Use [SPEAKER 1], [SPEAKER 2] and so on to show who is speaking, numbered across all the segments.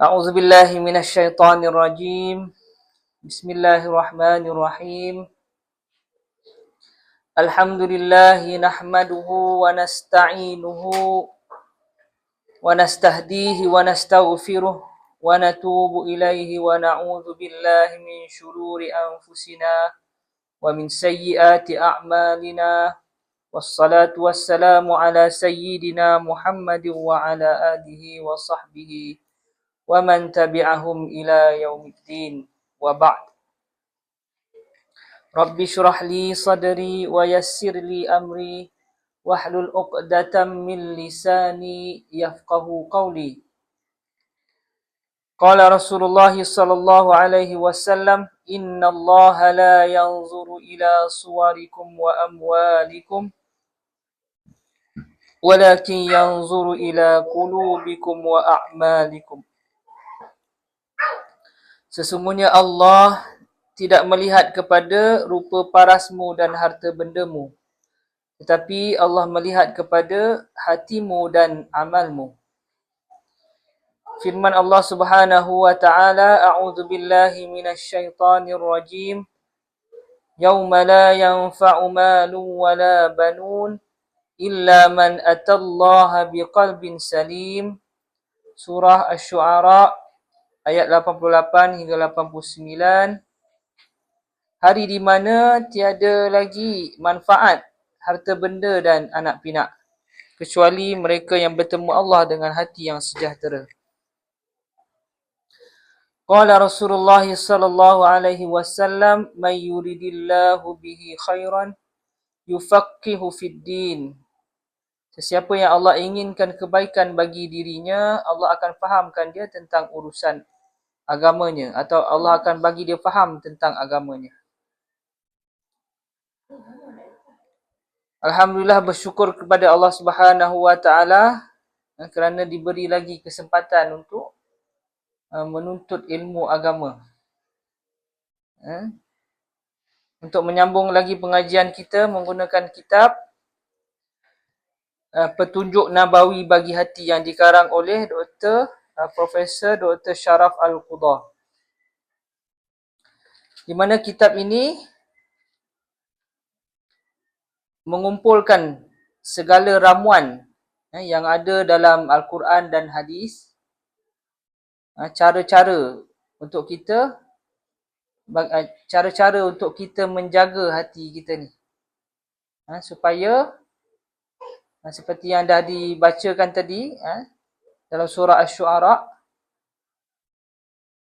[SPEAKER 1] أعوذ بالله من الشيطان الرجيم. بسم الله الرحمن الرحيم. الحمد لله نحمده ونستعينه ونستهديه ونستغفره ونتوب إليه ونعوذ بالله من شرور أنفسنا ومن سيئات أعمالنا، والصلاة والسلام على سيدنا محمد وعلى آله وصحبه ومن تبعهم إلى يوم الدين، وبعد. رب اشرح لي صدري ويسر لي أمري واحلل عقدة من لساني يفقه قولي. قال رسول الله صلى الله عليه وسلم: إن الله لا ينظر إلى صوركم وأموالكم ولكن ينظر إلى قلوبكم وأعمالكم. Sesungguhnya Allah tidak melihat kepada rupa parasmu dan harta bendamu, tetapi Allah melihat kepada hatimu dan amalmu. Firman Allah Subhanahu wa taala, A'udzu billahi minasyaitonir rajim. Yauma la yanfa'u malun wala banun illa man atallaha biqalbin salim. Surah Asy-Syu'ara ayat 88 hingga 89. Hari di mana tiada lagi manfaat harta benda dan anak pinak, kecuali mereka yang bertemu Allah dengan hati yang sejahtera. Qala Rasulullah sallallahu alaihi wasallam: "Man yuridillahu bihi khairan yufaqqihu fid din." Sesiapa yang Allah inginkan kebaikan bagi dirinya, Allah akan fahamkan dia tentang urusan agamanya, atau Allah akan bagi dia faham tentang agamanya. Alhamdulillah, bersyukur kepada Allah Subhanahu wa taala kerana diberi lagi kesempatan untuk menuntut ilmu agama. Untuk menyambung lagi pengajian kita menggunakan kitab Petunjuk Nabawi bagi Hati yang dikarang oleh Profesor Dr. Sharaf Al-Qudah. Di mana kitab ini mengumpulkan segala ramuan yang ada dalam Al-Quran dan hadis, cara-cara untuk kita menjaga hati kita ni, supaya seperti yang dah dibacakan tadi dalam surah Asy-Syu'ara,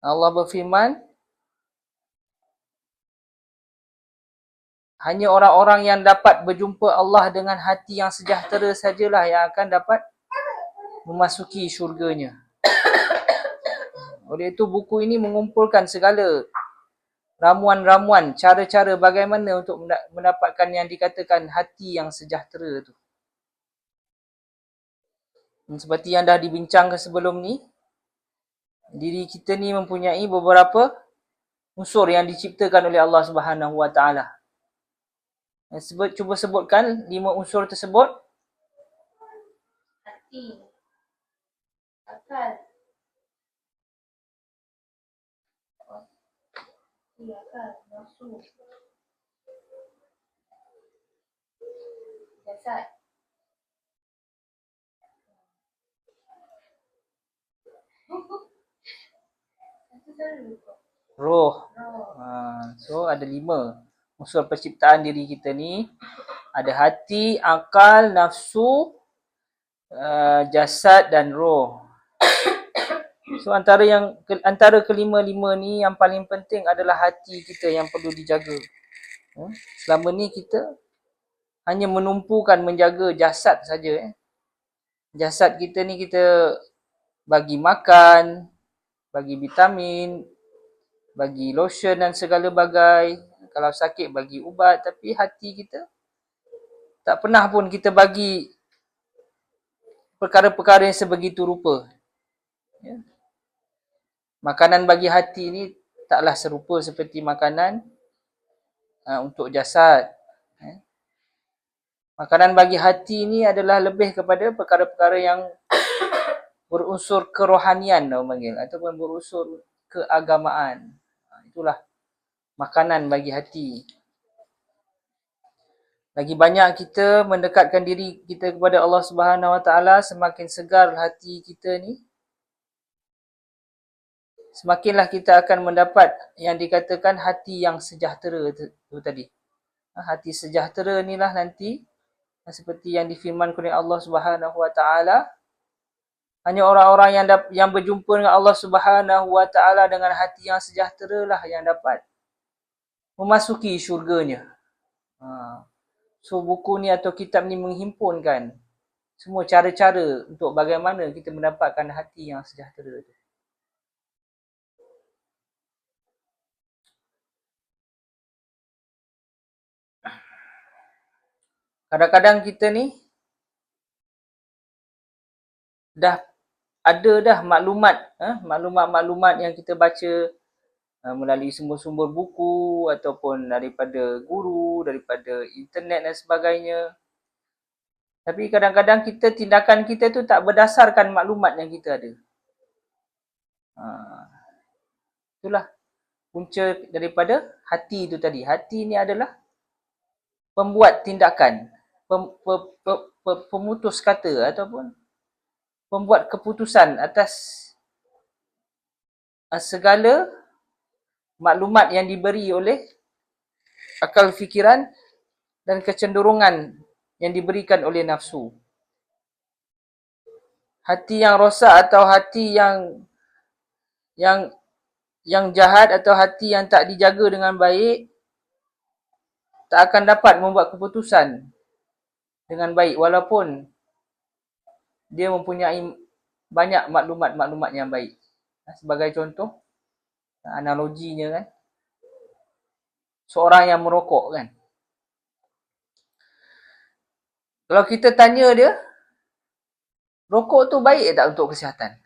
[SPEAKER 1] Allah berfirman, hanya orang-orang yang dapat berjumpa Allah dengan hati yang sejahtera sajalah yang akan dapat memasuki syurganya. Oleh itu, buku ini mengumpulkan segala ramuan-ramuan, cara-cara bagaimana untuk mendapatkan yang dikatakan hati yang sejahtera tu. Seperti yang dah dibincangkan sebelum ni, diri kita ni mempunyai beberapa unsur yang diciptakan oleh Allah Subhanahu wa taala. Cuba sebutkan 5 unsur tersebut.
[SPEAKER 2] Hati, akal, nafsu, jasad,
[SPEAKER 1] roh. So ada 5 unsur penciptaan diri kita ni. Ada hati, akal, nafsu, jasad dan roh. So antara kelima-lima ni, yang paling penting adalah hati kita yang perlu dijaga. Selama ni kita hanya menumpukan menjaga jasad saja. Jasad kita ni kita bagi makan, bagi vitamin, bagi lotion dan segala bagai. Kalau sakit bagi ubat, tapi hati kita tak pernah pun kita bagi perkara-perkara yang sebegitu rupa. Makanan bagi hati ni taklah serupa seperti makanan untuk jasad. Makanan bagi hati ni adalah lebih kepada perkara-perkara yang berunsur kerohanian orang panggil, ataupun berunsur keagamaan. Itulah makanan bagi hati. Lagi banyak kita mendekatkan diri kita kepada Allah Subhanahu Wa Taala, semakin segar hati kita ni, semakinlah kita akan mendapat yang dikatakan hati yang sejahtera tu tadi. Hati sejahtera inilah nanti seperti yang difirmankan oleh Allah Subhanahu Wa Taala, hanya orang-orang yang berjumpa dengan Allah Subhanahu Wa Taala dengan hati yang sejahtera lah yang dapat memasuki syurganya. So buku ni atau kitab ni menghimpunkan semua cara-cara untuk bagaimana kita mendapatkan hati yang sejahtera tu. Kadang-kadang kita ni dah ada dah maklumat yang kita baca melalui sumber-sumber buku ataupun daripada guru, daripada internet dan sebagainya. Tapi kadang-kadang tindakan kita tu tak berdasarkan maklumat yang kita ada. Itulah punca daripada hati tu tadi. Hati ni adalah pembuat tindakan, pemutus kata ataupun pembuat keputusan atas segala maklumat yang diberi oleh akal fikiran dan kecenderungan yang diberikan oleh nafsu. Hati yang rosak atau hati yang jahat atau hati yang tak dijaga dengan baik tak akan dapat membuat keputusan dengan baik walaupun dia mempunyai banyak maklumat-maklumat yang baik. Sebagai contoh, analoginya kan, seorang yang merokok kan. Kalau kita tanya dia, rokok tu baik tak untuk kesihatan?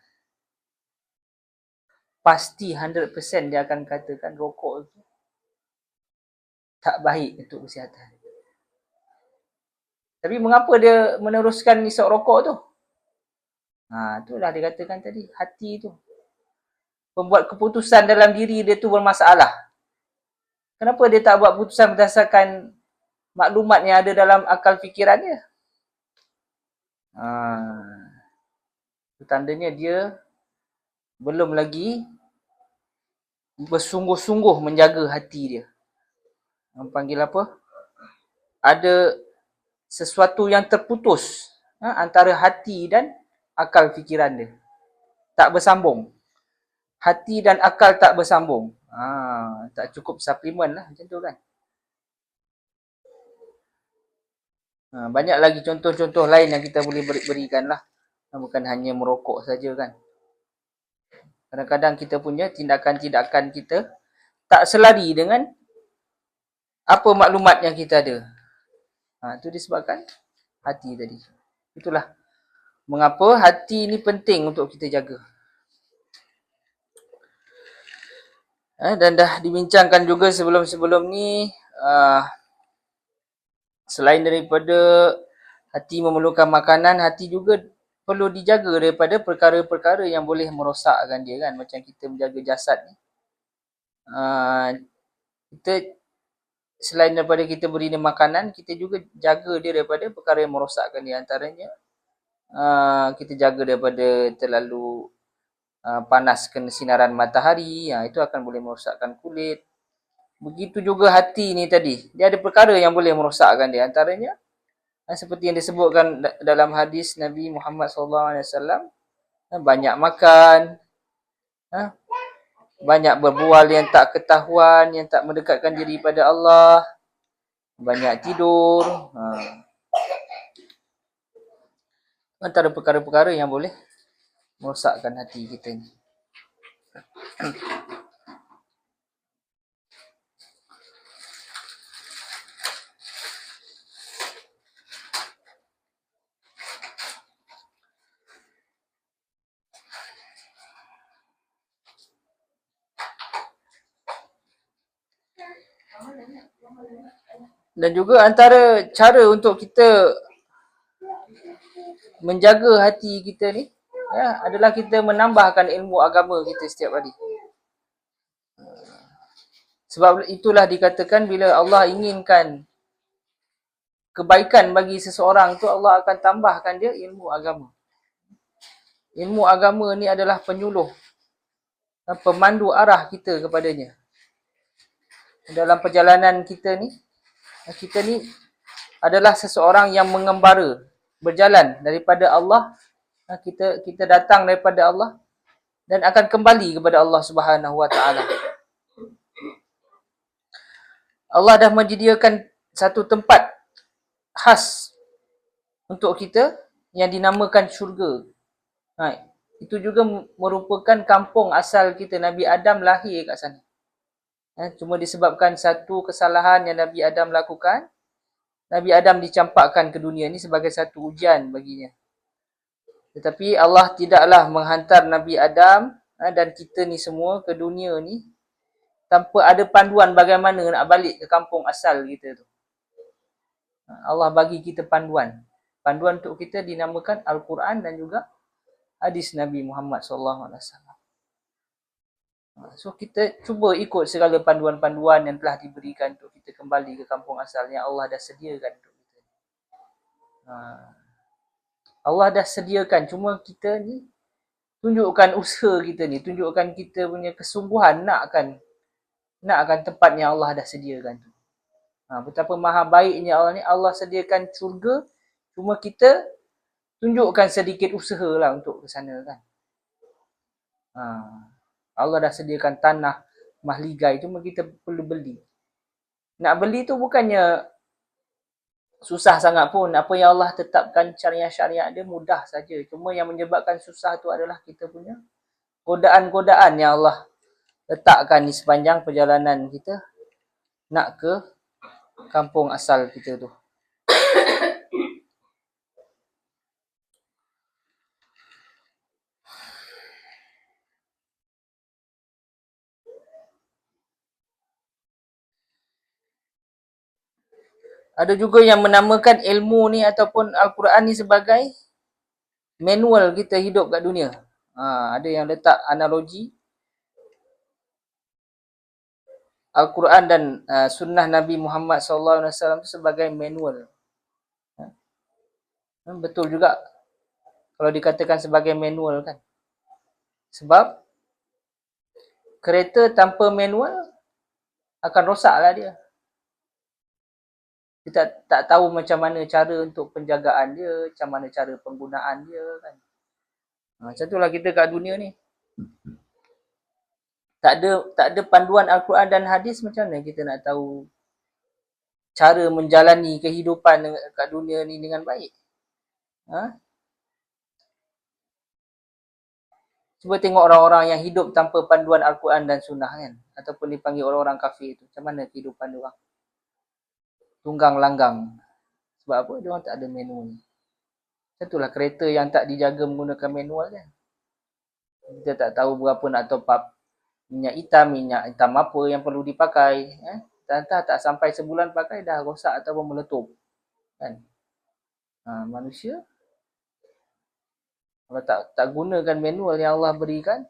[SPEAKER 1] Pasti 100% dia akan katakan rokok tu tak baik untuk kesihatan. Tapi mengapa dia meneruskan isap rokok tu? Itulah dia katakan tadi, hati tu. Pembuat keputusan dalam diri dia tu bermasalah. Kenapa dia tak buat keputusan berdasarkan maklumat yang ada dalam akal fikiran dia? Itu tandanya dia belum lagi bersungguh-sungguh menjaga hati dia. Orang panggil apa? Ada sesuatu yang terputus antara hati dan akal fikiran dia. Tak bersambung. Hati dan akal tak bersambung. Tak cukup suplemen lah macam tu kan. Banyak lagi contoh-contoh lain yang kita boleh berikan lah. Bukan hanya merokok saja kan. Kadang-kadang kita punya tindakan-tindakan kita tak selari dengan apa maklumat yang kita ada. Itu disebabkan hati tadi. Itulah mengapa hati ni penting untuk kita jaga. Dan dah dibincangkan juga sebelum-sebelum ni, selain daripada hati memerlukan makanan, hati juga perlu dijaga daripada perkara-perkara yang boleh merosakkan dia kan. Macam kita menjaga jasad ni. Kita selain daripada kita beri dia makanan, kita juga jaga dia daripada perkara yang merosakkan dia. Antaranya kita jaga daripada terlalu panas kena sinaran matahari, itu akan boleh merosakkan kulit. Begitu juga hati ni tadi, dia ada perkara yang boleh merosakkan dia. Antaranya seperti yang disebutkan dalam hadis Nabi Muhammad SAW, banyak makan, banyak berbual yang tak ketahuan, yang tak mendekatkan diri pada Allah, banyak tidur. Antara perkara-perkara yang boleh merosakkan hati kita ni. Dan juga antara cara untuk kita menjaga hati kita ni ya, adalah kita menambahkan ilmu agama kita setiap hari. Sebab itulah dikatakan bila Allah inginkan kebaikan bagi seseorang tu, Allah akan tambahkan dia ilmu agama. Ilmu agama ni adalah penyuluh, pemandu arah kita kepadanya. Dalam perjalanan kita ni adalah seseorang yang mengembara, berjalan daripada Allah. Kita datang daripada Allah dan akan kembali kepada Allah Subhanahu Wa Taala. Allah dah menyediakan satu tempat khas untuk kita yang dinamakan syurga. Itu juga merupakan kampung asal kita. Nabi Adam lahir kat sana. Cuma disebabkan satu kesalahan yang Nabi Adam lakukan, Nabi Adam dicampakkan ke dunia ni sebagai satu ujian baginya. Tetapi Allah tidaklah menghantar Nabi Adam dan kita ni semua ke dunia ni tanpa ada panduan bagaimana nak balik ke kampung asal kita tu. Allah bagi kita panduan. Panduan untuk kita dinamakan Al-Quran dan juga hadis Nabi Muhammad SAW. So kita cuba ikut segala panduan-panduan yang telah diberikan untuk kita kembali ke kampung asal yang Allah dah sediakan untuk kita. Allah dah sediakan, cuma kita ni tunjukkan usaha kita ni, tunjukkan kita punya kesungguhan nakkan tempat yang Allah dah sediakan tu. Betapa maha baiknya Allah ni, Allah sediakan syurga, cuma kita tunjukkan sedikit usaha lah untuk ke sana kan. Allah dah sediakan tanah mahligai, cuma kita perlu beli. Nak beli tu bukannya susah sangat pun. Apa yang Allah tetapkan syariat-syariat dia mudah saja. Cuma yang menyebabkan susah tu adalah kita punya godaan-godaan yang Allah letakkan di sepanjang perjalanan kita nak ke kampung asal kita tu. Ada juga yang menamakan ilmu ni ataupun Al-Quran ni sebagai manual kita hidup kat dunia. Ada yang letak analogi Al-Quran dan sunnah Nabi Muhammad SAW sebagai manual. Betul juga kalau dikatakan sebagai manual kan. Sebab kereta tanpa manual akan rosaklah dia. Kita tak tahu macam mana cara untuk penjagaan dia, macam mana cara penggunaan dia kan. Macam itulah kita kat dunia ni. Tak ada panduan Al-Quran dan hadis, macam mana kita nak tahu cara menjalani kehidupan kat dunia ni dengan baik. Cuba tengok orang-orang yang hidup tanpa panduan Al-Quran dan Sunnah kan. Ataupun dipanggil orang-orang kafir tu. Macam mana kehidupan dia orang? Tunggang langgang. Sebab apa? Dia orang tak ada manual ni. Itulah kereta yang tak dijaga menggunakan manual kan. Kita tak tahu berapa nak top up minyak hitam apa yang perlu dipakai. Tak sampai sebulan pakai dah rosak ataupun meletup. Kan? Manusia kalau tak gunakan manual yang Allah berikan,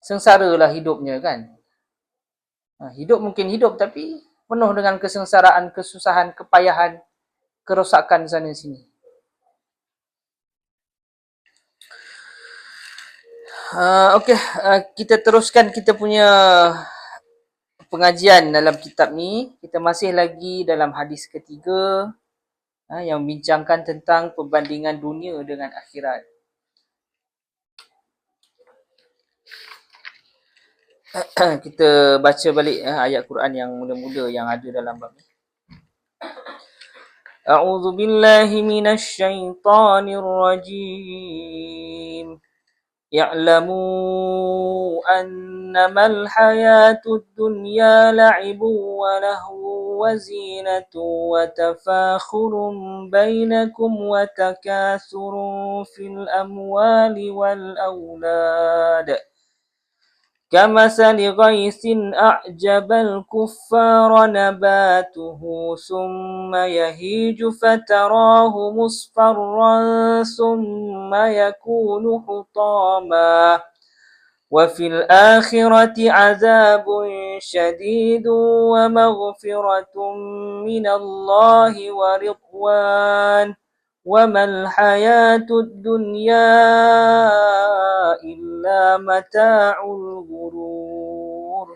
[SPEAKER 1] sengsaralah hidupnya kan. Hidup mungkin hidup tapi penuh dengan kesengsaraan, kesusahan, kepayahan, kerosakan sana sini. Okey, kita teruskan kita punya pengajian dalam kitab ni. Kita masih lagi dalam hadis ketiga yang membincangkan tentang perbandingan dunia dengan akhirat. Kita baca balik ayat Quran yang muda-muda yang ada dalam bab ni. A'udzu billahi minasy syaithanir rajim. Ya'lamu annamal hayatud dunya la'ibun wa lahu wa zinatu wa tafakhurun bainakum wa takatsurun fil amwali wal aulad كمثل غيث أعجب الكفار نباته ثم يهيج فتراه مصفرا ثم يكون حطاما وفي الآخرة عذاب شديد ومغفرة من الله ورضوان وما الحياة الدنيا إلا متاع الغرور.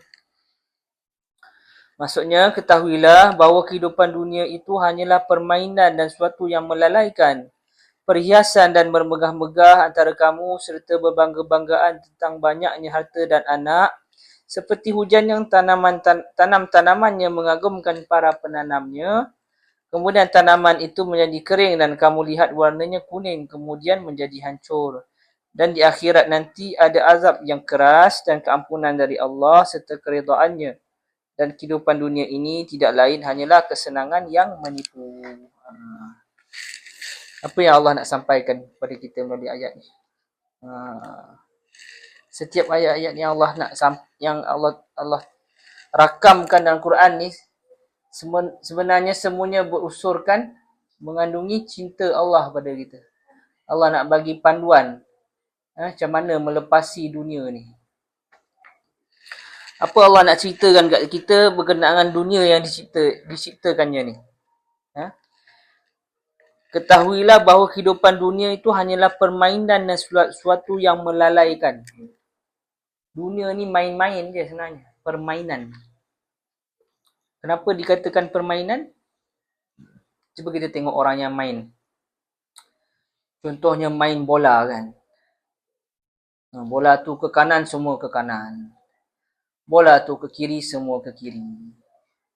[SPEAKER 1] Maksudnya, ketahuilah bahawa kehidupan dunia itu hanyalah permainan dan sesuatu yang melalaikan. Perhiasan dan bermegah-megah antara kamu serta berbangga-banggaan tentang banyaknya harta dan anak, seperti hujan yang tanam-tanamannya mengagumkan para penanamnya. Kemudian tanaman itu menjadi kering dan kamu lihat warnanya kuning, kemudian menjadi hancur. Dan di akhirat nanti ada azab yang keras dan keampunan dari Allah serta keredaannya. Dan kehidupan dunia ini tidak lain hanyalah kesenangan yang menipu. Apa yang Allah nak sampaikan kepada kita melalui ayat ni? Setiap ayat-ayat yang Allah rakamkan dalam Quran ni, sebenarnya semuanya berusurkan mengandungi cinta Allah pada kita. Allah nak bagi panduan macam mana melepasi dunia ni. Apa Allah nak ceritakan kat kita berkenaan dengan dunia yang diciptakannya ni? Ketahuilah bahawa kehidupan dunia itu hanyalah permainan dan sesuatu yang melalaikan. Dunia ni main-main je sebenarnya. Permainan. Kenapa dikatakan permainan? Cuba kita tengok orang yang main. Contohnya main bola kan. Bola tu ke kanan, semua ke kanan. Bola tu ke kiri, semua ke kiri.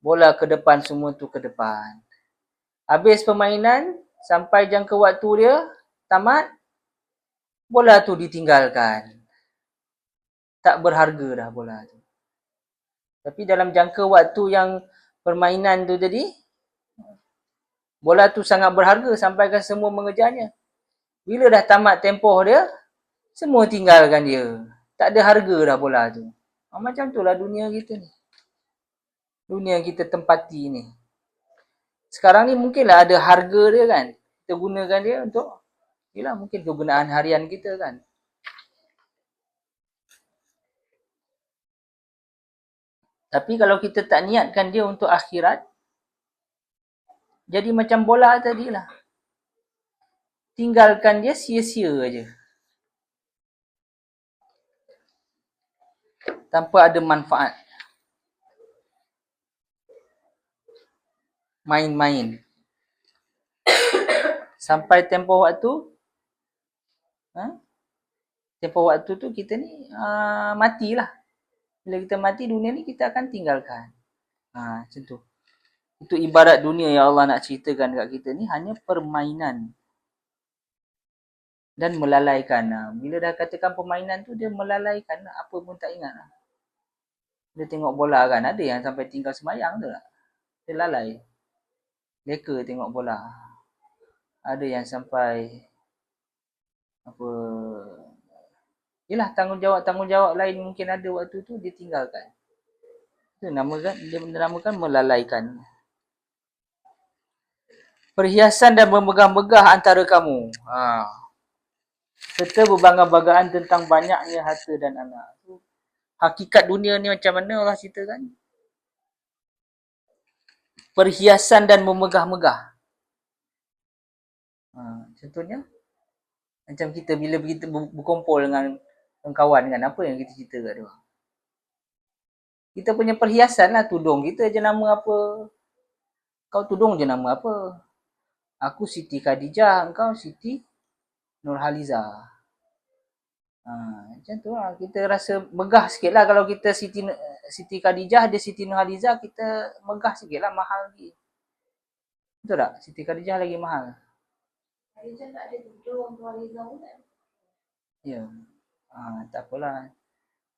[SPEAKER 1] Bola ke depan, semua tu ke depan. Habis permainan, sampai jangka waktu dia tamat, bola tu ditinggalkan. Tak berharga dah bola tu. Tapi dalam jangka waktu yang permainan tu tadi, bola tu sangat berharga sampaikan semua mengejarnya. Bila dah tamat tempoh dia, semua tinggalkan dia. Tak ada harga dah bola tu. Macam tu lah dunia kita ni. Dunia kita tempati ni. Sekarang ni mungkinlah ada harga dia kan. Kita gunakan dia untuk, yelah mungkin kegunaan harian kita kan. Tapi kalau kita tak niatkan dia untuk akhirat, jadi macam bola tadilah. Tinggalkan dia sia-sia aja. Tanpa ada manfaat. Main-main. Sampai tempoh waktu, tempoh waktu tu kita ni matilah. Bila kita mati, dunia ni kita akan tinggalkan. Macam tu. Itu ibarat dunia yang Allah nak ceritakan kat kita ni hanya permainan. Dan melalaikan. Bila dah katakan permainan tu, dia melalaikan. Apa pun tak ingat. Dia tengok bola kan, ada yang sampai tinggal semayang tu lah. Dia lalai. Leka tengok bola. Ada yang sampai yelah tanggungjawab lain mungkin ada waktu tu dia tinggalkan. Itu dia menamakan melalaikan. Perhiasan dan bermegah-megah antara kamu. Serta berbangga-banggaan tentang banyaknya harta dan anak. Hakikat dunia ni macam mana Allah ceritakan? Perhiasan dan memegah-megah. Contohnya, macam kita bila kita berkumpul dengan kawan kan, apa yang kita cerita kat dia? Kita punya perhiasan lah, tudung kita je nama apa. Kau tudung je nama apa. Aku Siti Khadijah, engkau Siti Nurhaliza. Macam tu lah. Kita rasa megah sikit lah. Kalau kita Siti Khadijah, dia Siti Nurhaliza, kita megah sikit lah, mahal lagi. Betul tak? Siti Khadijah lagi mahal.
[SPEAKER 2] Khadijah tak ada tudung, Nurhaliza pun tak.
[SPEAKER 1] Ya. Tak apalah.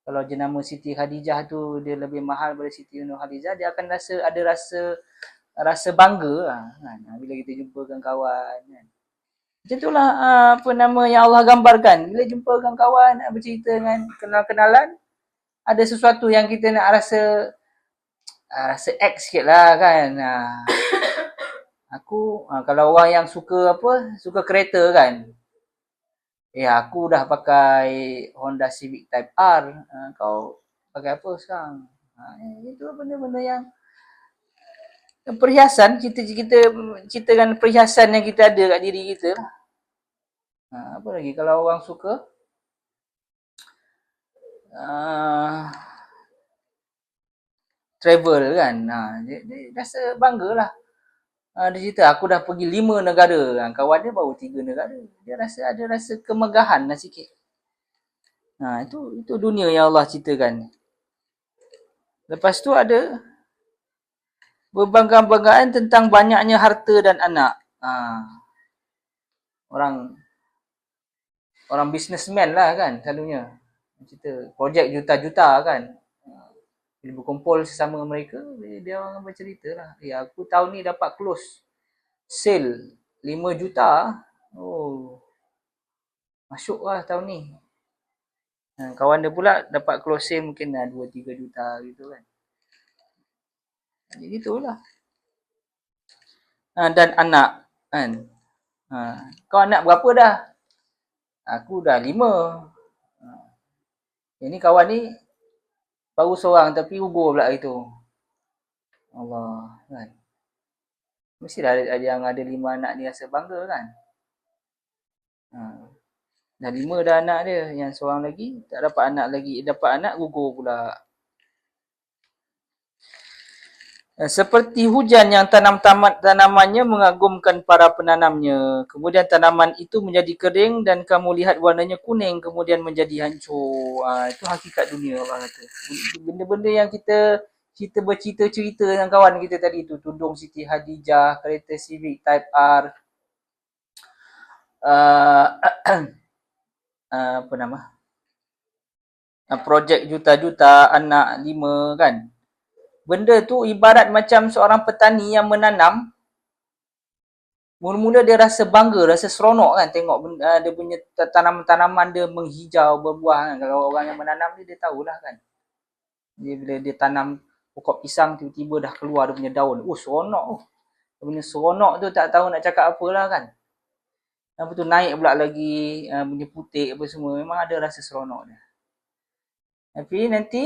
[SPEAKER 1] Kalau jenama Siti Khadijah tu dia lebih mahal daripada Siti Nurhaliza, dia akan ada rasa bangga kan, bila kita jumpakan kawan kan. Macam itulah apa nama yang Allah gambarkan. Bila jumpakan kawan, bercerita dengan kenal-kenalan, ada sesuatu yang kita nak rasa X sikit lah kan. Aku kalau orang yang suka kereta kan, aku dah pakai Honda Civic Type R, kau pakai apa sekarang? Itu benda-benda yang perhiasan, kita ceritakan perhiasan yang kita ada kat diri kita lah. Apa lagi kalau orang suka travel kan, dia rasa bangga lah. Dia cerita aku dah pergi 5 negara, kawan dia baru 3 negara. Dia ada rasa kemegahan lah sikit. Itu dunia yang Allah ceritakan. Lepas tu ada berbangga-banggaan tentang banyaknya harta dan anak. Orang businessman lah kan selalunya. Cerita projek juta-juta kan. Bila berkumpul sesama mereka, dia orang bercerita lah. Aku tahun ni dapat close sale 5 juta. Oh, masuk lah tahun ni. Kawan dia pula dapat close sale mungkin 2-3 juta gitu kan. Jadi gitulah. Dan anak kan. Kau anak berapa dah? Aku dah 5. Ini kawan ni baru seorang tapi gugur pula itu. Allah kan. Mesti dah ada yang ada 5 anak ni rasa bangga kan. Dah 5 dah anak dia. Yang seorang lagi tak dapat anak lagi. Dapat anak gugur pula. Seperti hujan yang tanamannya mengagumkan para penanamnya. Kemudian tanaman itu menjadi kering dan kamu lihat warnanya kuning kemudian menjadi hancur. Itu hakikat dunia Allah kata. Benda-benda yang kita bercerita-cerita dengan kawan kita tadi tu. Tudung Siti Hadijah, kereta Civic Type R. Apa nama? Projek juta-juta, anak 5 kan. Benda tu ibarat macam seorang petani yang menanam. Mula-mula dia rasa bangga, rasa seronok kan tengok dia punya tanaman-tanaman dia menghijau, berbuah kan. Kalau orang yang menanam dia tahulah kan. Bila dia tanam pokok pisang tiba-tiba dah keluar dia punya daun. Seronok. Dia punya seronok tu tak tahu nak cakap apalah kan. Lepas tu naik pula lagi punya putik apa semua. Memang ada rasa seronok dia. Tapi nanti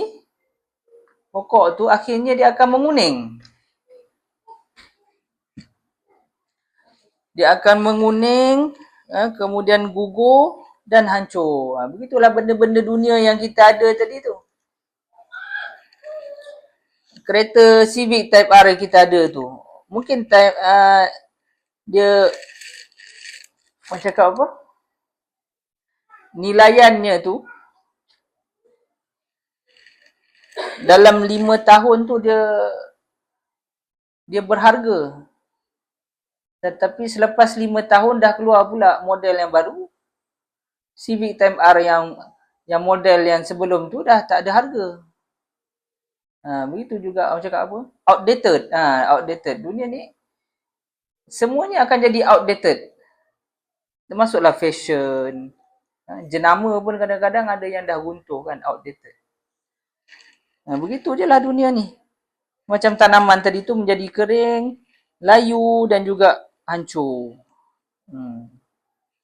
[SPEAKER 1] pokok tu akhirnya dia akan menguning. Dia akan menguning, kemudian gugur dan hancur. Begitulah benda-benda dunia yang kita ada tadi tu. Kereta Civic Type R yang kita ada tu. Mungkin dia macam cakap apa? Nilaiannya tu dalam 5 tahun tu dia berharga. Tetapi selepas 5 tahun dah keluar pula model yang baru. Civic Type R yang model yang sebelum tu dah tak ada harga. Begitu juga orang cakap apa? Outdated. Outdated. Dunia ni semuanya akan jadi outdated. Termasuklah fashion. Jenama pun kadang-kadang ada yang dah runtuh kan, outdated. Begitu je lah dunia ni. Macam tanaman tadi tu menjadi kering, layu dan juga hancur.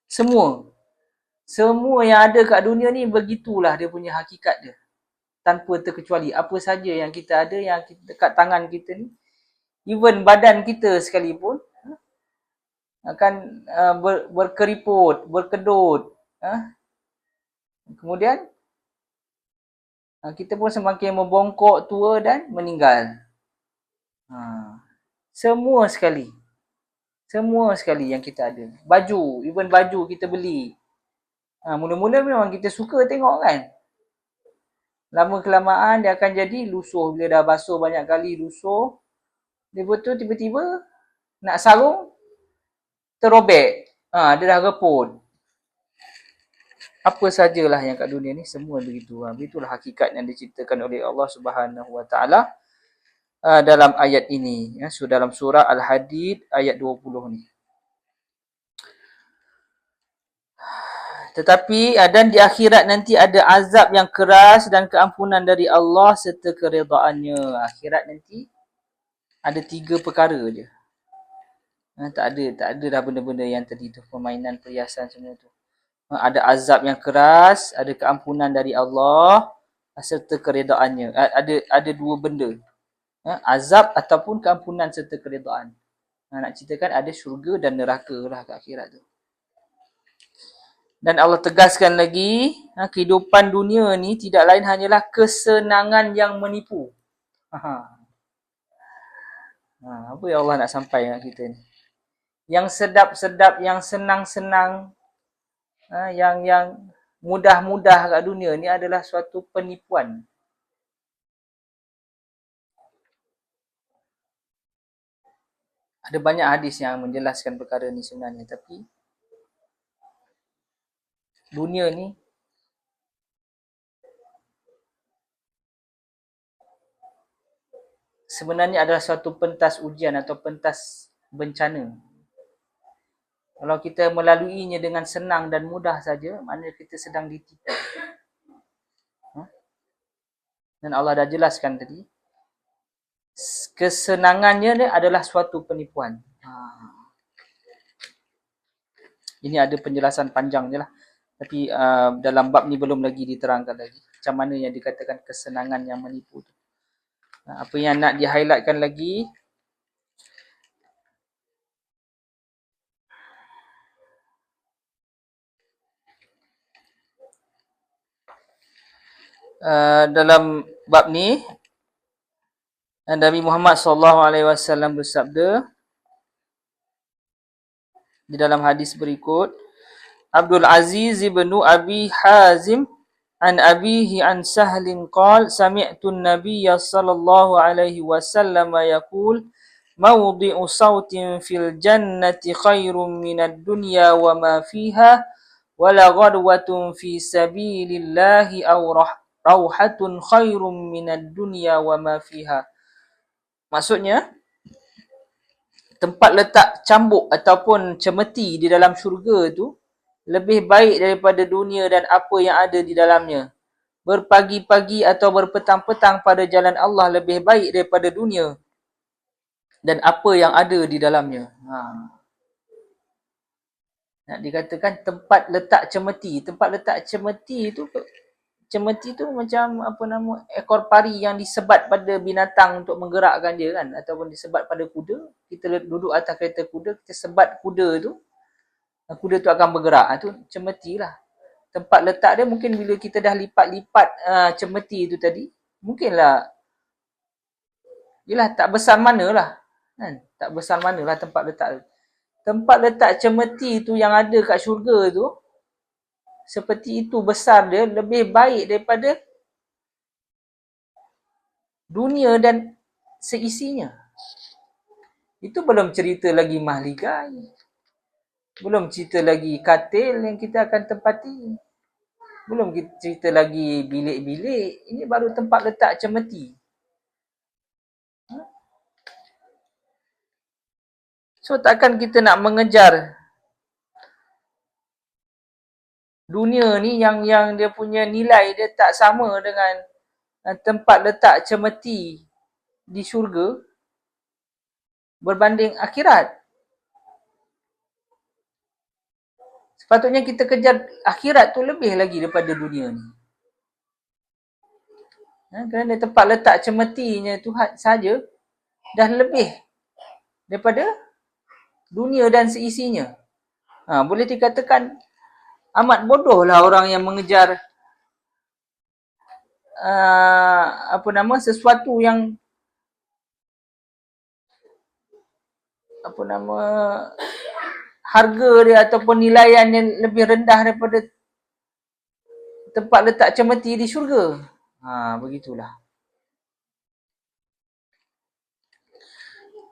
[SPEAKER 1] Semua yang ada kat dunia ni begitulah dia punya hakikat dia. Tanpa terkecuali apa saja yang kita ada, yang dekat tangan kita ni, even badan kita sekalipun akan berkeriput, berkedut. Kemudian kita pun semakin membongkok, tua dan meninggal. Semua sekali yang kita ada. Baju, even baju kita beli. Mula-mula memang kita suka tengok kan. Lama-kelamaan dia akan jadi lusuh. Bila dah basuh banyak kali lusuh. Dia betul tiba-tiba nak sarung, terobek. Dia dah reput. Apa sajalah yang kat dunia ni semua begitu. Begitulah hakikat yang diceritakan oleh Allah Subhanahu Wa Taala dalam ayat ini. Dalam surah Al-Hadid ayat 20 ni. Tetapi dan di akhirat nanti ada azab yang keras dan keampunan dari Allah serta keredaannya. Akhirat nanti ada 3 perkara je. Tak ada dah benda-benda yang tadi tu, permainan, perhiasan semua tu. Ada azab yang keras, ada keampunan dari Allah serta keredaannya. Ada 2 benda. Azab ataupun keampunan serta keredaan. Nak ceritakan ada syurga dan neraka lah kat akhirat tu. Dan Allah tegaskan lagi, kehidupan dunia ni tidak lain hanyalah kesenangan yang menipu. Apa yang Allah nak sampaikan dengan kita ni? Yang sedap-sedap, yang senang-senang, yang mudah-mudah kat dunia ni adalah suatu penipuan. Ada banyak hadis yang menjelaskan perkara ni sebenarnya, tapi dunia ni sebenarnya adalah suatu pentas ujian atau pentas bencana. Kalau kita melaluinya dengan senang dan mudah saja, maknanya kita sedang ditipu. Dan Allah dah jelaskan tadi, kesenangannya adalah suatu penipuan. Ini ada penjelasan panjang je lah. Tapi dalam bab ni belum lagi diterangkan lagi. Macam mana yang dikatakan kesenangan yang menipu tu. Apa yang nak di-highlightkan lagi, dalam bab ni, Nabi Muhammad SAW bersabda di dalam hadis berikut, Abdul Aziz ibn Abi Hazim an abihi an Sahlin qala sami'tu an-nabiyya sallallahu alaihi wasallam yaqul mawdi'u sautin fil jannati khairum minad dunya wa ma fiha wala ghadwatun fi sabilillahi aw rauhatun khairum minad dunya wa ma fiha. Maksudnya, tempat letak cambuk ataupun cemeti di dalam syurga tu lebih baik daripada dunia dan apa yang ada di dalamnya. Berpagi-pagi atau berpetang-petang pada jalan Allah lebih baik daripada dunia dan apa yang ada di dalamnya. Nak dikatakan tempat letak cemeti. Tempat letak cemeti tu macam ekor pari yang disebat pada binatang untuk menggerakkan dia kan, ataupun disebat pada kuda. Kita duduk atas kereta kuda, kita sebat kuda tu akan bergerak. Itu cemeti lah. Tempat letak dia mungkin bila kita dah lipat-lipat cemeti tu tadi, mungkinlah tak besar manalah kan? Tak besar manalah tempat letak tu. Tempat letak cemeti tu yang ada kat syurga tu, seperti itu besar dia, lebih baik daripada dunia dan seisinya. Itu belum cerita lagi mahligai. Belum cerita lagi katil yang kita akan tempati. Belum cerita lagi bilik-bilik. Ini baru tempat letak cemeti. So takkan kita nak mengejar dunia ni yang dia punya nilai dia tak sama dengan tempat letak cemeti di syurga berbanding akhirat. Sepatutnya kita kejar akhirat tu lebih lagi daripada dunia ni. Kerana tempat letak cemetinya Tuhan saja dah lebih daripada dunia dan seisinya. Boleh dikatakan amat bodohlah orang yang mengejar sesuatu yang harga dia ataupun nilaian yang lebih rendah daripada tempat letak cemeti di syurga. Begitulah.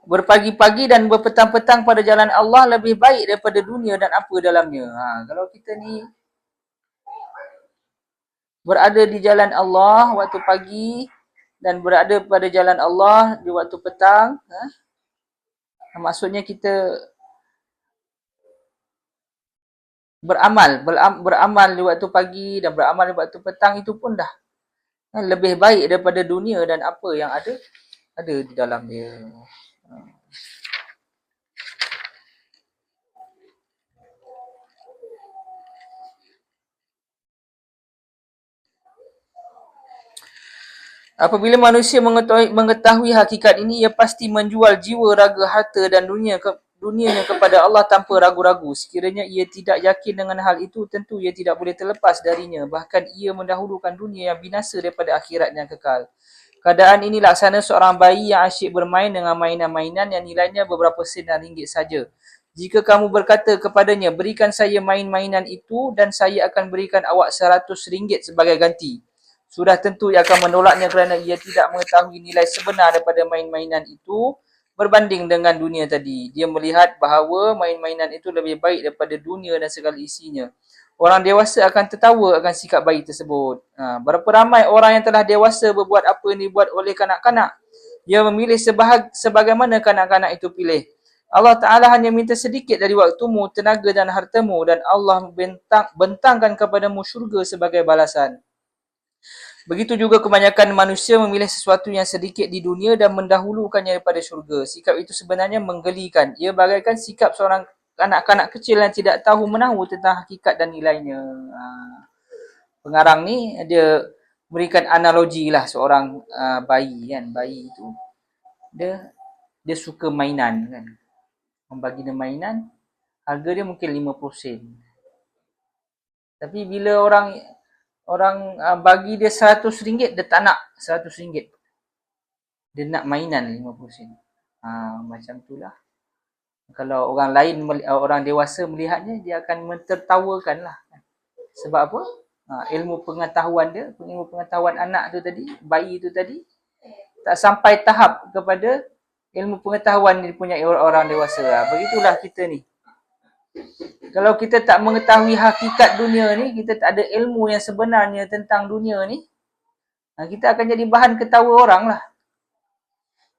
[SPEAKER 1] Berpagi-pagi dan berpetang-petang pada jalan Allah lebih baik daripada dunia dan apa dalamnya. Kalau kita ni berada di jalan Allah waktu pagi dan berada pada jalan Allah di waktu petang, maksudnya kita beramal di waktu pagi dan beramal di waktu petang itu pun dah lebih baik daripada dunia dan apa yang ada di dalam dia. Apabila manusia mengetahui hakikat ini, ia pasti menjual jiwa, raga, harta dan dunianya kepada Allah tanpa ragu-ragu. Sekiranya ia tidak yakin dengan hal itu, tentu ia tidak boleh terlepas darinya. Bahkan ia mendahulukan dunia yang binasa daripada akhirat yang kekal. Keadaan ini laksana seorang bayi yang asyik bermain dengan mainan-mainan yang nilainya beberapa sen dan ringgit saja. Jika kamu berkata kepadanya, berikan saya main-mainan itu dan saya akan berikan awak 100 ringgit sebagai ganti. Sudah tentu ia akan menolaknya kerana ia tidak mengetahui nilai sebenar daripada main-mainan itu berbanding dengan dunia tadi. Dia melihat bahawa main-mainan itu lebih baik daripada dunia dan segala isinya. Orang dewasa akan tertawa akan sikap bayi tersebut. Berapa ramai orang yang telah dewasa berbuat apa yang dibuat oleh kanak-kanak. Dia memilih sebagaimana kanak-kanak itu pilih. Allah Ta'ala hanya minta sedikit dari waktumu, tenaga dan hartamu dan Allah bentangkan kepadamu syurga sebagai balasan. Begitu juga kebanyakan manusia memilih sesuatu yang sedikit di dunia dan mendahulukannya daripada syurga. Sikap itu sebenarnya menggelikan. Ia bagaikan sikap seorang kanak-kanak kecil yang tidak tahu menahu tentang hakikat dan nilainya. Pengarang ni dia berikan analogi lah seorang bayi kan. Bayi itu dia suka mainan kan. Membagi dia mainan, harga dia mungkin 50 sen. Tapi bila orang bagi dia 100 ringgit, dia tak nak 100 ringgit. Dia nak mainan 50 sen. Macam itulah. Kalau orang lain, orang dewasa melihatnya, dia akan mentertawakan lah. Sebab apa? Ilmu pengetahuan dia, ilmu pengetahuan anak tu tadi, bayi tu tadi, tak sampai tahap kepada ilmu pengetahuan dipunyai orang dewasa. Begitulah kita ni. Kalau kita tak mengetahui hakikat dunia ni, kita tak ada ilmu yang sebenarnya tentang dunia ni, kita akan jadi bahan ketawa orang lah.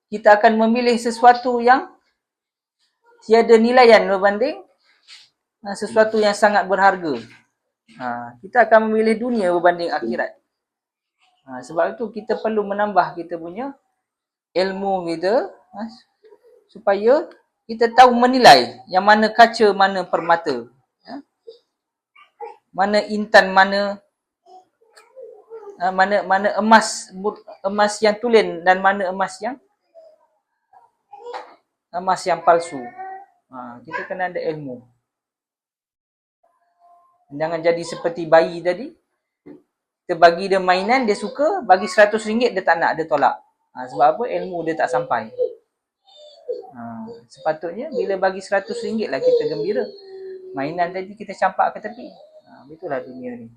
[SPEAKER 1] Kita akan memilih sesuatu yang tiada nilaian berbanding sesuatu yang sangat berharga. Kita akan memilih dunia berbanding akhirat. Sebab itu kita perlu menambah kita punya ilmu kita supaya kita tahu menilai yang mana kaca, mana permata. Mana intan, mana emas yang tulen dan mana emas yang palsu. Kita kena ada ilmu. Jangan jadi seperti bayi tadi. Kita bagi dia mainan, dia suka, bagi 100 ringgit dia tak nak, dia tolak. Sebab apa? Ilmu dia tak sampai. Sepatutnya bila bagi 100 ringgit lah kita gembira. Mainan tadi kita campak ke tepi. Itulah dunia ni.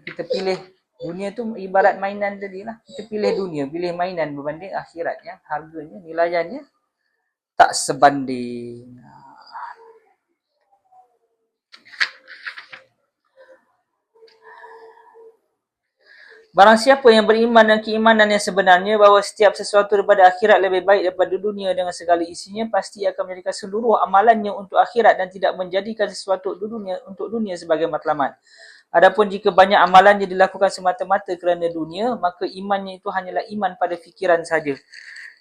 [SPEAKER 1] Kita pilih dunia tu ibarat mainan tadi lah. Kita pilih dunia, pilih mainan berbanding akhirat yang harganya, nilaiannya tak sebanding. Barang siapa yang beriman dan keimanan yang sebenarnya bahawa setiap sesuatu daripada akhirat lebih baik daripada dunia dengan segala isinya, pasti akan menjadikan seluruh amalannya untuk akhirat dan tidak menjadikan sesuatu untuk dunia sebagai matlamat. Adapun jika banyak amalannya dilakukan semata-mata kerana dunia, maka imannya itu hanyalah iman pada fikiran saja.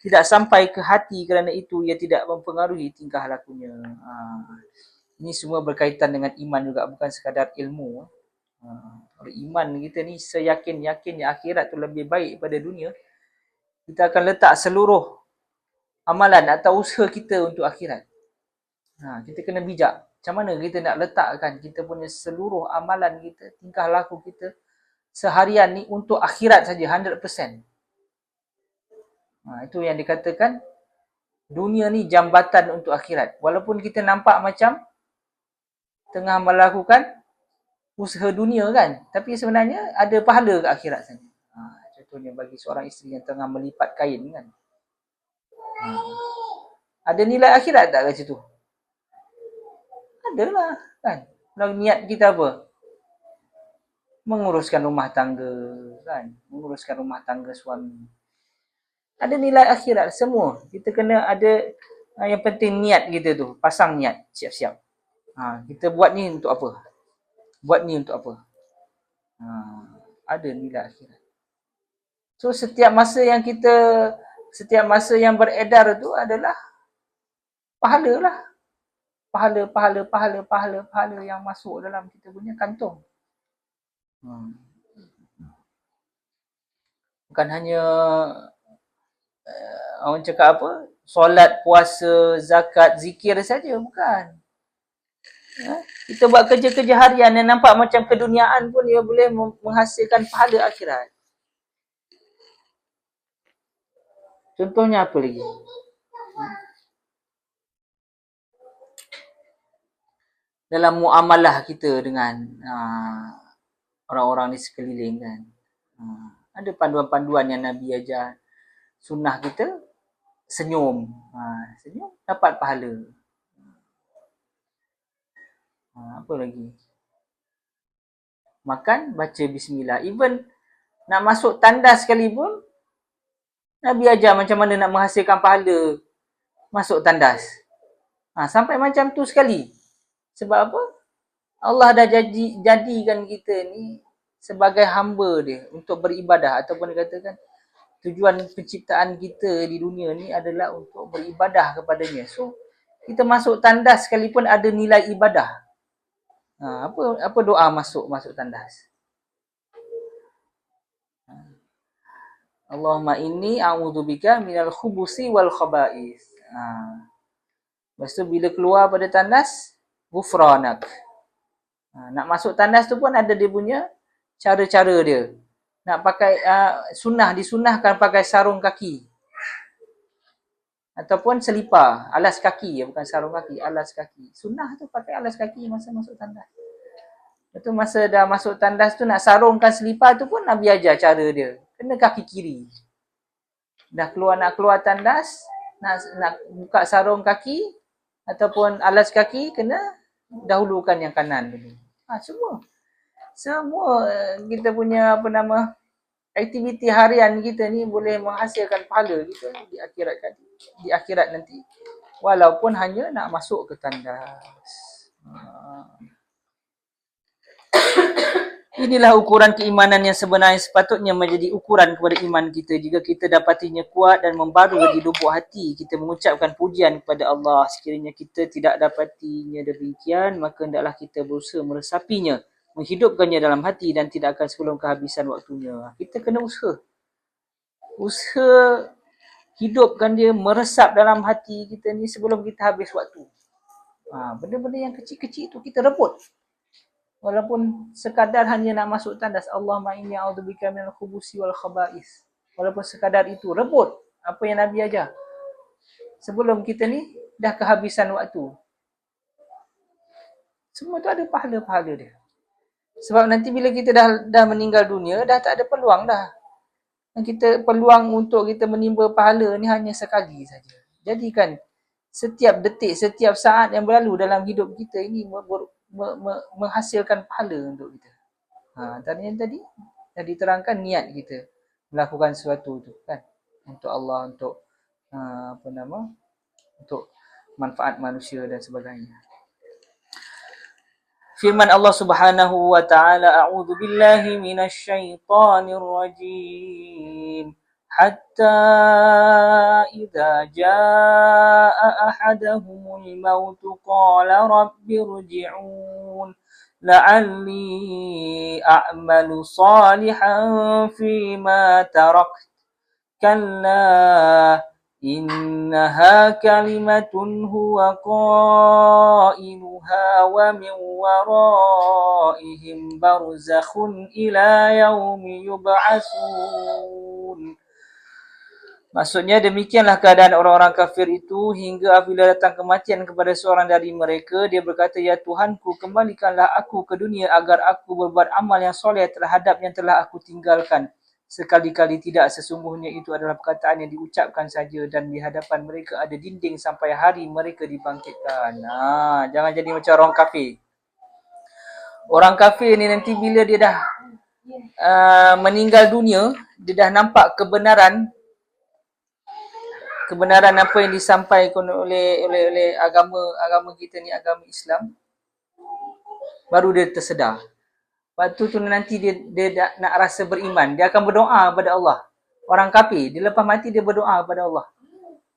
[SPEAKER 1] Tidak sampai ke hati, kerana itu ia tidak mempengaruhi tingkah lakunya. Ini semua berkaitan dengan iman juga, bukan sekadar ilmu. Kalau iman kita ni seyakin-yakinnya akhirat tu lebih baik daripada dunia, kita akan letak seluruh amalan atau usaha kita untuk akhirat. Kita kena bijak. Macam mana kita nak letakkan kita punya seluruh amalan kita, tingkah laku kita seharian ni untuk akhirat saja 100%. Itu yang dikatakan dunia ni jambatan untuk akhirat. Walaupun kita nampak macam tengah melakukan usaha dunia kan, tapi sebenarnya ada pahala ke akhirat sana. Contohnya bagi seorang isteri yang tengah melipat kain kan, ada nilai akhirat tak kat situ? Adalah kan. Kalau niat kita apa? Menguruskan rumah tangga kan, menguruskan rumah tangga suami. Ada nilai akhirat semua. Kita kena ada, yang penting niat kita tu, pasang niat, siap-siap. Kita buat ni untuk apa? Buat ni untuk apa? Ada nilai akhirat. So setiap masa yang beredar tu adalah pahala lah. Pahala yang masuk dalam kita punya kantong. Bukan hanya orang cakap apa? Solat, puasa, zakat, zikir saja, bukan. Kita buat kerja-kerja harian yang nampak macam keduniaan pun dia boleh menghasilkan pahala akhirat. Contohnya apa lagi? Dalam muamalah kita dengan orang-orang di sekeliling kan. Ada panduan-panduan yang Nabi ajar. Sunnah kita senyum. Senyum dapat pahala. Apa lagi? Makan, baca bismillah. Even nak masuk tandas sekalipun, Nabi ajar macam mana nak menghasilkan pahala masuk tandas. Sampai macam tu sekali. Sebab apa? Allah dah jadikan kita ni sebagai hamba dia untuk beribadah. Ataupun dikatakan tujuan penciptaan kita di dunia ni adalah untuk beribadah kepadanya. So, kita masuk tandas sekalipun ada nilai ibadah. Apa doa masuk tandas? Allahumma inni a'udzubika minal khubusi wal khaba'is. Lepas tu bila keluar pada tandas, ghufranak. Nak masuk tandas tu pun ada dia punya cara-cara dia. Nak pakai disunahkan pakai sarung kaki. Ataupun selipar, alas kaki, bukan sarung kaki, alas kaki. Sunnah tu pakai alas kaki masa masuk tandas. Lepas tu masa dah masuk tandas tu nak sarungkan selipar tu pun Nabi ajar cara dia. Kena kaki kiri. Nak keluar tandas, nak buka sarung kaki ataupun alas kaki, kena dahulukan yang kanan dulu. Semua kita punya aktiviti harian kita ni boleh menghasilkan pahala kita di akhirat nanti. Walaupun hanya nak masuk ke tandas. Inilah ukuran keimanan yang sebenarnya sepatutnya menjadi ukuran kepada iman kita. Jika kita dapatinya kuat dan membaru di lubuk hati, kita mengucapkan pujian kepada Allah. Sekiranya kita tidak dapatinya demikian, maka hendaklah kita berusaha meresapinya, menghidupkannya dalam hati dan tidak akan sebelum kehabisan waktunya. Kita kena usaha hidupkan dia, meresap dalam hati kita ni sebelum kita habis waktu. Benda-benda yang kecil-kecil tu kita rebut. Walaupun sekadar hanya nak masuk tandas, Allahumma inni a'udzubika minal khubusi wal khaba'is. Walaupun sekadar itu, rebut apa yang Nabi ajar. Sebelum kita ni dah kehabisan waktu. Semua tu ada pahala-pahala dia. Sebab nanti bila kita dah meninggal dunia, dah tak ada peluang dah. Dan peluang untuk kita menimba pahala ni hanya sekali saja. Jadikan setiap detik, setiap saat yang berlalu dalam hidup kita ini menghasilkan pahala untuk kita. Tadi dah diterangkan niat kita melakukan sesuatu tu kan, untuk Allah, untuk untuk manfaat manusia dan sebagainya. Firman Allah Subhanahu wa taala, a'udzu billahi minasy syaithanir rajim. Hatta idza jaa ahaduhumul maut qala rabbi irji'un la'alli a'malu salihan fima tarakt kalla innaha kalimatun huwa qailuha wa min waraihim barzakhun ila yaumi yub'atsun. Maksudnya demikianlah keadaan orang-orang kafir itu hingga apabila datang kematian kepada seorang dari mereka, dia berkata, ya Tuhanku, kembalikanlah aku ke dunia agar aku berbuat amal yang soleh terhadap yang telah aku tinggalkan. Sekali-kali tidak, sesungguhnya itu adalah perkataan yang diucapkan saja dan di hadapan mereka ada dinding sampai hari mereka dibangkitkan. Jangan jadi macam orang kafir. Orang kafir ni nanti bila dia dah meninggal dunia, dia dah nampak kebenaran apa yang disampaikan oleh agama kita ni, agama Islam. baru dia tersedar. Waktu tu nanti dia nak rasa beriman, dia akan berdoa kepada Allah. Orang kafir, dia lepas mati dia berdoa kepada Allah.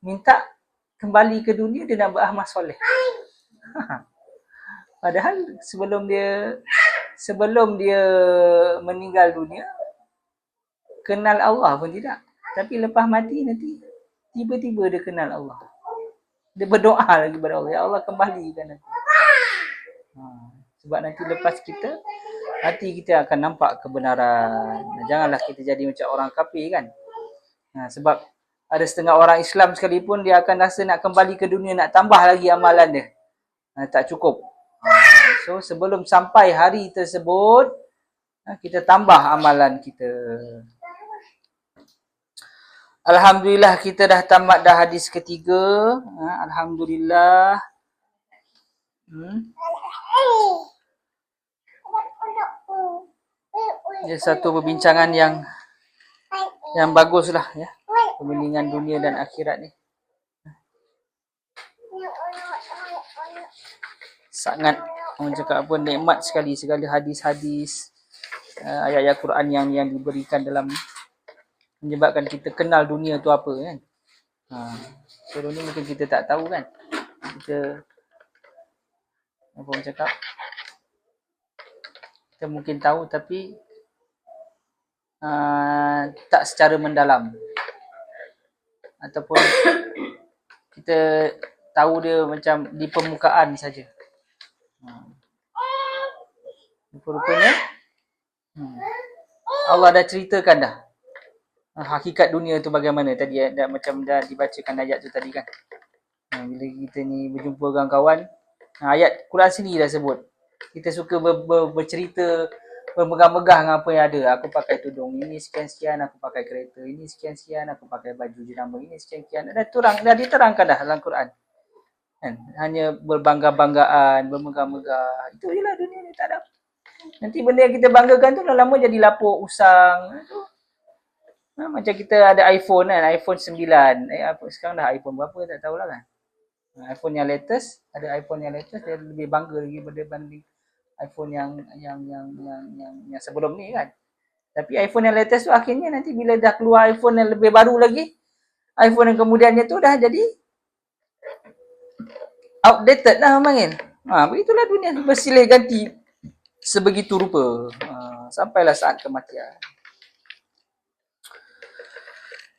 [SPEAKER 1] Minta kembali ke dunia, dia nak beramal soleh. Padahal sebelum dia meninggal dunia, kenal Allah pun tidak. Tapi lepas mati nanti, tiba-tiba dia kenal Allah. Dia berdoa lagi kepada Allah, ya Allah kembalikan aku. Sebab nanti lepas kita, hati kita akan nampak kebenaran. Janganlah kita jadi macam orang kafir kan. Sebab ada setengah orang Islam sekalipun, dia akan rasa nak kembali ke dunia, nak tambah lagi amalan dia. Tak cukup. So sebelum sampai hari tersebut, kita tambah amalan kita. Alhamdulillah kita dah tamat dah hadis ketiga. Alhamdulillah. Ia satu perbincangan yang baguslah ya. Pembandingan dunia dan akhirat ni. Sangat orang cakap apa, nikmat sekali segala hadis-hadis, ayat-ayat Quran yang diberikan dalam menyebabkan kita kenal dunia tu apa kan. Sebelum ni mungkin kita tak tahu kan. Kita apa orang cakap, kita mungkin tahu tapi tak secara mendalam. Ataupun kita tahu dia macam di permukaan saja. Rupanya Allah dah ceritakan dah hakikat dunia tu bagaimana. Tadi macam dah dibacakan ayat tu tadi kan. Bila kita ni berjumpa dengan kawan, ayat Quran sendiri dah sebut. Kita suka bercerita, bermegah-megah dengan apa yang ada. Aku pakai tudung ini sekian-sekian, aku pakai kereta ini sekian-sekian, aku pakai baju jenama ini sekian-sekian. Dah diterangkan dah dalam Quran. Kan? Hanya berbangga-banggaan, bermegah-megah. Itu je lah dunia ni, tak ada. Nanti benda yang kita banggakan tu lama-lama jadi lapuk, usang. Macam kita ada iPhone kan, iPhone 9. Sekarang dah iPhone berapa tak tahulah kan. iPhone yang latest, ada iPhone yang latest, dia lebih bangga lagi berbanding iPhone yang sebelum ni kan. Tapi iPhone yang latest tu akhirnya nanti bila dah keluar iPhone yang lebih baru lagi, iPhone yang kemudiannya tu dah jadi outdated lah panggil. Begitulah dunia bersilih ganti sebegitu rupa. Sampailah saat kematian.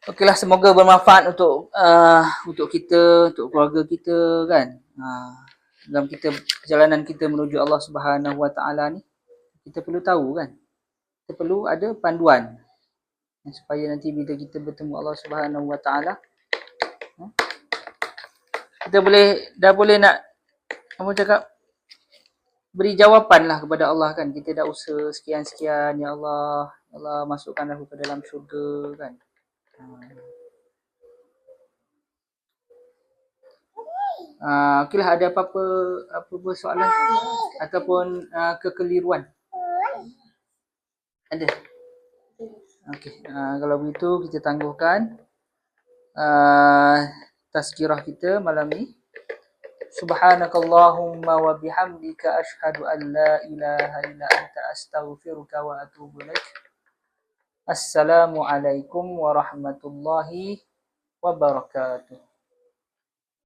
[SPEAKER 1] Okeylah, semoga bermanfaat untuk kita, untuk keluarga kita kan. Dalam perjalanan kita menuju Allah Subhanahu Wa Taala ni, kita perlu tahu kan. Kita perlu ada panduan supaya nanti bila kita bertemu Allah Subhanahu Wa Taala, kita dah boleh nak apa cakap, beri jawapanlah kepada Allah kan. Kita dah usaha sekian-sekian, ya Allah, masukkan aku ke dalam syurga kan. Okeylah, ada apa-apa soalan ataupun kekeliruan? Ada? Okey, kalau begitu kita tangguhkan tazkirah kita malam ni. Subhanakallahumma wa bihamdika asyhadu an la ilaha illa anta astaghfiruka wa atubu ilaik. Assalamualaikum warahmatullahi wabarakatuh.